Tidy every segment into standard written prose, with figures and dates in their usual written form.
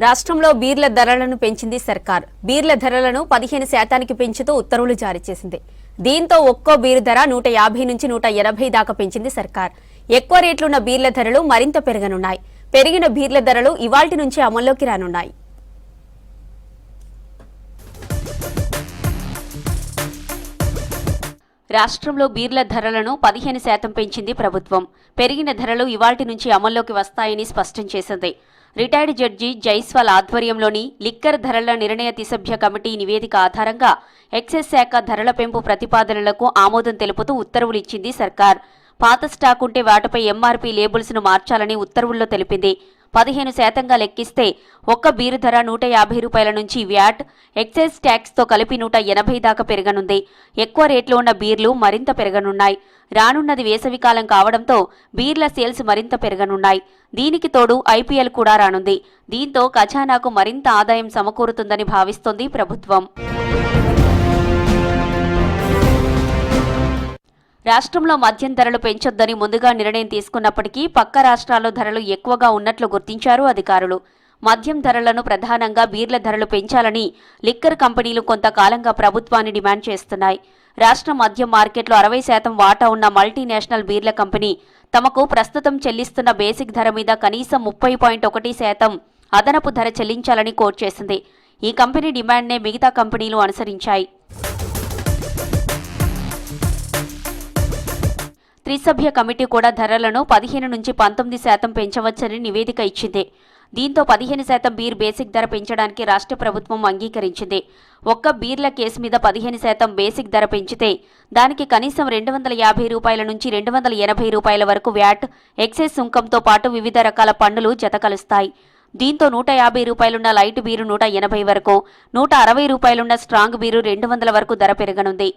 రాష్ట్రంలో బీర్ల ధరలను పెంచింది సర్కార్. బీర్ల ధరలను 15% పెంచుతూ ఉత్తర్వులు జారీ చేసింది. దీంతో ఒక్కో బీరు ధర 150 నుంచి 180 దాకా పెంచింది సర్కార్. ఎక్కువ రేట్లున్న బీర్ల ధరలు మరింత పెరగనున్నాయి. పెరిగిన బీర్ల ధరలు ఇవాల్టి నుంచి అమల్లోకి రానున్నాయి. రాష్ట్రంలో బీర్ల ధరలను 15% పెంచింది ప్రభుత్వం. పెరిగిన ధరలు ఇవాల్టి నుంచి అమల్లోకి వస్తాయని స్పష్టం చేసింది. రిటైర్డ్ జడ్జి జైస్వాల్ ఆధ్వర్యంలోని లిక్కర్ ధరల నిర్ణయ త్రిసభ్య కమిటీ నివేదిక ఆధారంగా ఎక్సైజ్ శాఖ ధరల పెంపు ప్రతిపాదనలకు ఆమోదం తెలుపుతూ ఉత్తర్వులు ఇచ్చింది సర్కార్. పాత స్టాక్ ఉంటే వాటిపై ఎంఆర్పీ లేబుల్స్ను మార్చాలని ఉత్తర్వుల్లో తెలిపింది. 15%గా లెక్కిస్తే ఒక్క బీరు ధర 150 రూపాయల నుంచి వ్యాట్, ఎక్సైజ్ ట్యాక్స్తో కలిపి 180 దాకా పెరగనుంది. ఎక్కువ రేట్లో ఉన్న బీర్లు మరింత పెరగనున్నాయి. రానున్నది వేసవికాలం కావడంతో బీర్ల సేల్స్ మరింత పెరగనున్నాయి. దీనికి తోడు ఐపీఎల్ కూడా రానుంది. దీంతో ఖజానాకు మరింత ఆదాయం సమకూరుతుందని భావిస్తోంది ప్రభుత్వం. రాష్ట్రంలో మద్యం ధరలు పెంచొద్దని ముందుగా నిర్ణయం తీసుకున్నప్పటికీ పక్క రాష్ట్రాల్లో ధరలు ఎక్కువగా ఉన్నట్లు గుర్తించారు అధికారులు. మద్యం ధరలను ప్రధానంగా బీర్ల ధరలు పెంచాలని లిక్కర్ కంపెనీలు కొంతకాలంగా ప్రభుత్వాన్ని డిమాండ్ చేస్తున్నాయి. రాష్ట్ర మద్యం మార్కెట్లో 60% వాటా ఉన్న మల్టీనేషనల్ బీర్ల కంపెనీ తమకు ప్రస్తుతం చెల్లిస్తున్న బేసిక్ ధర మీద కనీసం 30.1% అదనపు ధర చెల్లించాలని కోట్ చేసింది. ఈ కంపెనీ డిమాండ్నే మిగతా కంపెనీలు అనుసరించాయి. త్రిసభ్య కమిటీ కూడా ధరలను 15 నుంచి 19% పెంచవచ్చని నివేదిక ఇచ్చింది. దీంతో 15% బీర్ బేసిక్ ధర పెంచడానికి రాష్ట్ర ప్రభుత్వం అంగీకరించింది. ఒక్క బీర్ల కేసు మీద 15% బేసిక్ ధర పెంచితే దానికి కనీసం 250 రూపాయల నుంచి 280 రూపాయల వరకు వ్యాట్, ఎక్సైజ్ సుంకంతో పాటు వివిధ రకాల పన్నులు జతకలుస్తాయి. దీంతో 150 రూపాయలున్న లైట్ బీరు 180 వరకు, 160 రూపాయలున్న స్ట్రాంగ్ బీరు 200 వరకు ధర పెరగనుంది.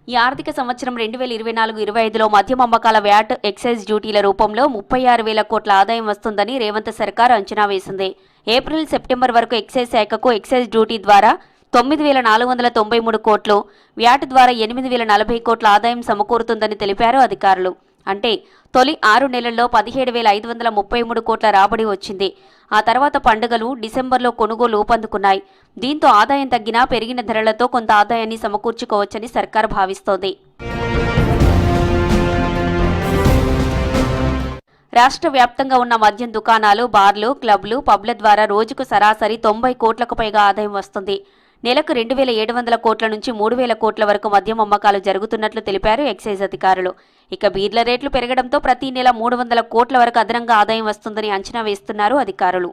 ఈ ఆర్థిక సంవత్సరం 2024-25లో మద్యం అమ్మకాల వ్యాట్, ఎక్సైజ్ డ్యూటీల రూపంలో 36,000 కోట్ల ఆదాయం వస్తుందని రేవంత్ సర్కార్ అంచనా వేసింది. ఏప్రిల్, సెప్టెంబర్ వరకు ఎక్సైజ్ శాఖకు ఎక్సైజ్ డ్యూటీ ద్వారా 9,493 కోట్లు, వ్యాట్ ద్వారా 8,040 కోట్ల ఆదాయం సమకూరుతుందని తెలిపారు అధికారులు. అంటే తొలి 6 నెలల్లో 17,533 కోట్ల రాబడి వచ్చింది. ఆ తర్వాత పండుగలు, డిసెంబర్లో కొనుగోలు ఊపందుకున్నాయి. దీంతో ఆదాయం తగ్గినా పెరిగిన ధరలతో కొంత ఆదాయాన్ని సమకూర్చుకోవచ్చని సర్కార్ భావిస్తోంది. రాష్ట్ర వ్యాప్తంగా ఉన్న మద్యం దుకాణాలు, బార్లు, క్లబ్లు, పబ్ల ద్వారా రోజుకు సరాసరి 90 కోట్లకు పైగా ఆదాయం వస్తుంది. నెలకు 2,700 కోట్ల నుంచి 3,000 కోట్ల వరకు మద్యం అమ్మకాలు జరుగుతున్నట్లు తెలిపారు ఎక్సైజ్ అధికారులు. ఇక బీర్ల రేట్లు పెరగడంతో ప్రతి నెల 300 కోట్ల వరకు అదనంగా ఆదాయం వస్తుందని అంచనా వేస్తున్నారు అధికారులు.